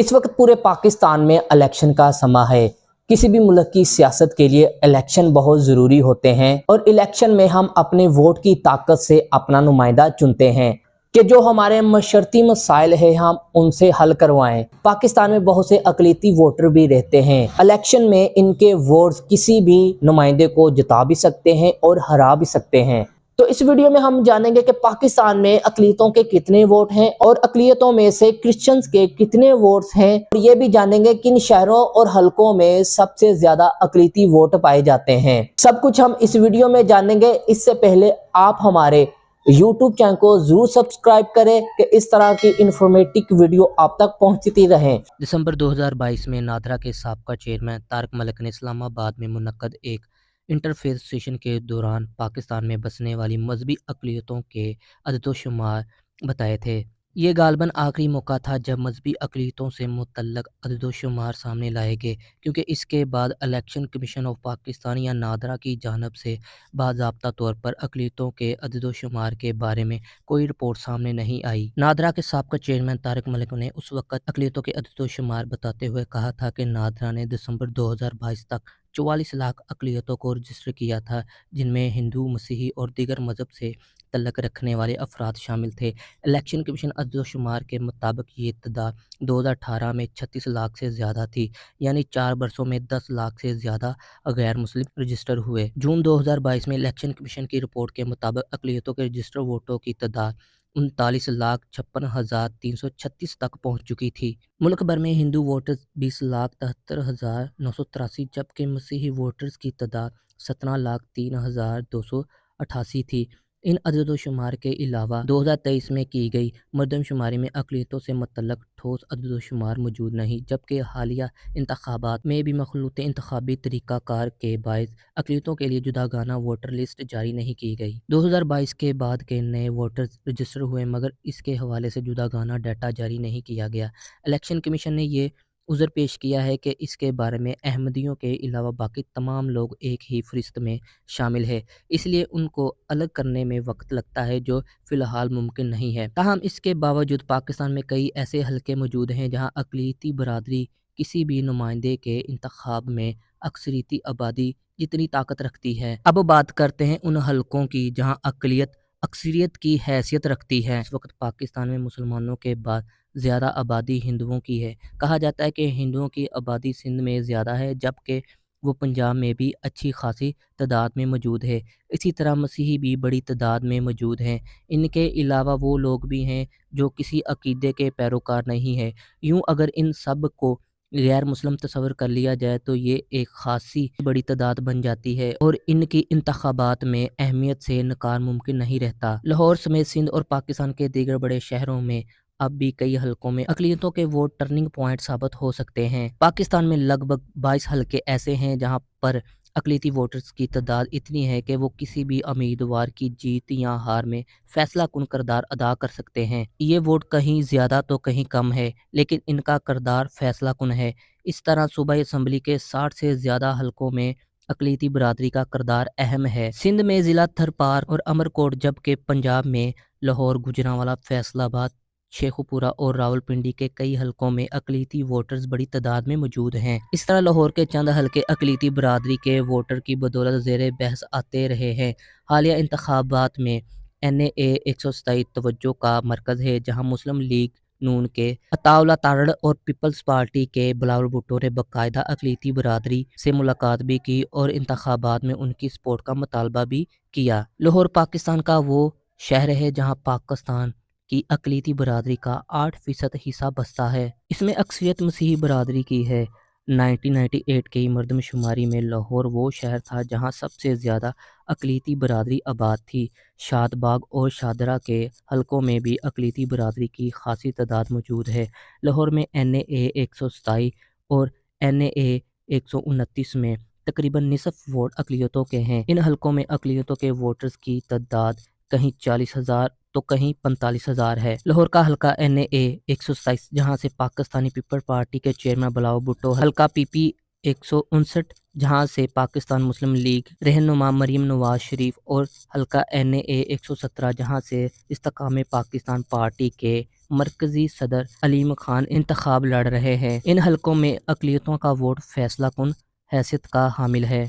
اس وقت پورے پاکستان میں الیکشن کا سماں ہے۔ کسی بھی ملک کی سیاست کے لیے الیکشن بہت ضروری ہوتے ہیں اور الیکشن میں ہم اپنے ووٹ کی طاقت سے اپنا نمائندہ چنتے ہیں کہ جو ہمارے معاشرتی مسائل ہیں ہم ان سے حل کروائیں۔ پاکستان میں بہت سے اقلیتی ووٹر بھی رہتے ہیں۔ الیکشن میں ان کے ووٹس کسی بھی نمائندے کو جتا بھی سکتے ہیں اور ہرا بھی سکتے ہیں۔ تو اس ویڈیو میں ہم جانیں گے کہ پاکستان میں اقلیتوں کے کتنے ووٹ ہیں اور اقلیتوں میں سے کرسچنز کے کتنے ووٹس ہیں، اور یہ بھی جانیں گے کن شہروں اور حلقوں میں سب سے زیادہ اقلیتی ووٹ پائے جاتے ہیں۔ سب کچھ ہم اس ویڈیو میں جانیں گے۔ اس سے پہلے آپ ہمارے یوٹیوب چینل کو ضرور سبسکرائب کریں کہ اس طرح کی انفارمیٹک ویڈیو آپ تک پہنچتی رہیں۔ دسمبر 2022 میں نادرا کے سابقہ چیئرمین طارق ملک نے اسلام آباد میں منعقد ایک انٹرفیتھ سیشن کے دوران پاکستان میں بسنے والی مذہبی اقلیتوں کے عدد و شمار بتائے تھے۔ یہ غالباً آخری موقع تھا جب مذہبی اقلیتوں سے متعلق عدد و شمار سامنے لائے گئے، کیونکہ اس کے بعد الیکشن کمیشن آف پاکستان یا نادرا کی جانب سے باضابطہ طور پر اقلیتوں کے عدد و شمار کے بارے میں کوئی رپورٹ سامنے نہیں آئی۔ نادرا کے سابقہ چیئرمین طارق ملک نے اس وقت اقلیتوں کے عدد و شمار بتاتے ہوئے کہا تھا کہ نادرا نے دسمبر 2022 تک 44 لاکھ اقلیتوں کو رجسٹر کیا تھا، جن میں ہندو، مسیحی اور دیگر مذہب سے تعلق رکھنے والے افراد شامل تھے۔ الیکشن کمیشن عدد و شمار کے مطابق یہ تعداد 2018 میں 36 لاکھ سے زیادہ تھی، یعنی 4 برسوں میں 10 لاکھ سے زیادہ غیر مسلم رجسٹر ہوئے۔ جون 2022 میں الیکشن کمیشن کی رپورٹ کے مطابق اقلیتوں کے رجسٹر ووٹوں کی تعداد 39,56,336 تک پہنچ چکی تھی۔ ملک بھر میں ہندو ووٹرز 20,73,983 جبکہ مسیحی ووٹرز کی تعداد 17,03,288 تھی۔ ان عدد و شمار کے علاوہ 2023 میں کی گئی مردم شماری میں اقلیتوں سے متعلق ٹھوس عدد و شمار موجود نہیں، جبکہ حالیہ انتخابات میں بھی مخلوط انتخابی طریقہ کار کے باعث اقلیتوں کے لیے جداگانہ ووٹر لسٹ جاری نہیں کی گئی۔ 2022 کے بعد کے نئے ووٹرز رجسٹر ہوئے مگر اس کے حوالے سے جداگانہ ڈیٹا جاری نہیں کیا گیا۔ الیکشن کمیشن نے یہ عذر پیش کیا ہے کہ اس کے بارے میں احمدیوں کے علاوہ باقی تمام لوگ ایک ہی فہرست میں شامل ہیں، اس لیے ان کو الگ کرنے میں وقت لگتا ہے جو فی الحال ممکن نہیں ہے۔ تاہم اس کے باوجود پاکستان میں کئی ایسے حلقے موجود ہیں جہاں اقلیتی برادری کسی بھی نمائندے کے انتخاب میں اکثریتی آبادی جتنی طاقت رکھتی ہے۔ اب بات کرتے ہیں ان حلقوں کی جہاں اقلیت اکثریت کی حیثیت رکھتی ہے۔ اس وقت پاکستان میں مسلمانوں کے بعد زیادہ آبادی ہندوؤں کی ہے۔ کہا جاتا ہے کہ ہندوؤں کی آبادی سندھ میں زیادہ ہے، جبکہ وہ پنجاب میں بھی اچھی خاصی تعداد میں موجود ہے۔ اسی طرح مسیحی بھی بڑی تعداد میں موجود ہیں۔ ان کے علاوہ وہ لوگ بھی ہیں جو کسی عقیدے کے پیروکار نہیں ہیں۔ یوں اگر ان سب کو غیر مسلم تصور کر لیا جائے تو یہ ایک خاصی بڑی تعداد بن جاتی ہے اور ان کی انتخابات میں اہمیت سے انکار ممکن نہیں رہتا۔ لاہور سمیت سندھ اور پاکستان کے دیگر بڑے شہروں میں اب بھی کئی حلقوں میں اقلیتوں کے ووٹ ٹرننگ پوائنٹ ثابت ہو سکتے ہیں۔ پاکستان میں لگ بھگ 22 حلقے ایسے ہیں جہاں پر اقلیتی ووٹرز کی تعداد اتنی ہے کہ وہ کسی بھی امیدوار کی جیت یا ہار میں فیصلہ کن کردار ادا کر سکتے ہیں۔ یہ ووٹ کہیں زیادہ تو کہیں کم ہے، لیکن ان کا کردار فیصلہ کن ہے۔ اس طرح صوبائی اسمبلی کے 60 سے زیادہ حلقوں میں اقلیتی برادری کا کردار اہم ہے۔ سندھ میں ضلع تھرپار اور امرکوٹ، جبکہ پنجاب میں لاہور، گوجرانوالہ، فیصل آباد، شیخوپورہ اور راولپنڈی کے کئی حلقوں میں اقلیتی ووٹرز بڑی تعداد میں موجود ہیں۔ اس طرح لاہور کے چند حلقے اقلیتی برادری کے ووٹر کی بدولت زیر بحث آتے رہے ہیں۔ حالیہ انتخابات میں NAA 127 توجہ کا مرکز ہے، جہاں مسلم لیگ نون کے عطا اللہ تارڑ اور پیپلز پارٹی کے بلاول بھٹو نے باقاعدہ اقلیتی برادری سے ملاقات بھی کی اور انتخابات میں ان کی سپورٹ کا مطالبہ بھی کیا۔ لاہور پاکستان کا وہ شہر ہے جہاں پاکستان کی اقلیتی برادری کا 8% حصہ بستا ہے۔ اس میں اکثریت مسیحی برادری کی ہے۔ 1998 کی مردم شماری میں لاہور وہ شہر تھا جہاں سب سے زیادہ اقلیتی برادری آباد تھی۔ شاد باغ اور شادرہ کے حلقوں میں بھی اقلیتی برادری کی خاصی تعداد موجود ہے۔ لاہور میں NAA 127 اور NAA 129 میں تقریباً نصف ووٹ اقلیتوں کے ہیں۔ ان حلقوں میں اقلیتوں کے ووٹرز کی تعداد کہیں 40,000 تو کہیں 45,000 ہے۔ لاہور کا حلقہ NAA 127 جہاں سے پاکستانی پیپل پارٹی کے چیئرمین بلاول بھٹو، حلقہ PP 159 جہاں سے پاکستان مسلم لیگ رہنما مریم نواز شریف اور حلقہ NA 117 جہاں سے استحکام پاکستان پارٹی کے مرکزی صدر علیم خان انتخاب لڑ رہے ہیں۔ ان حلقوں میں اقلیتوں کا ووٹ فیصلہ کن حیثیت کا حامل ہے۔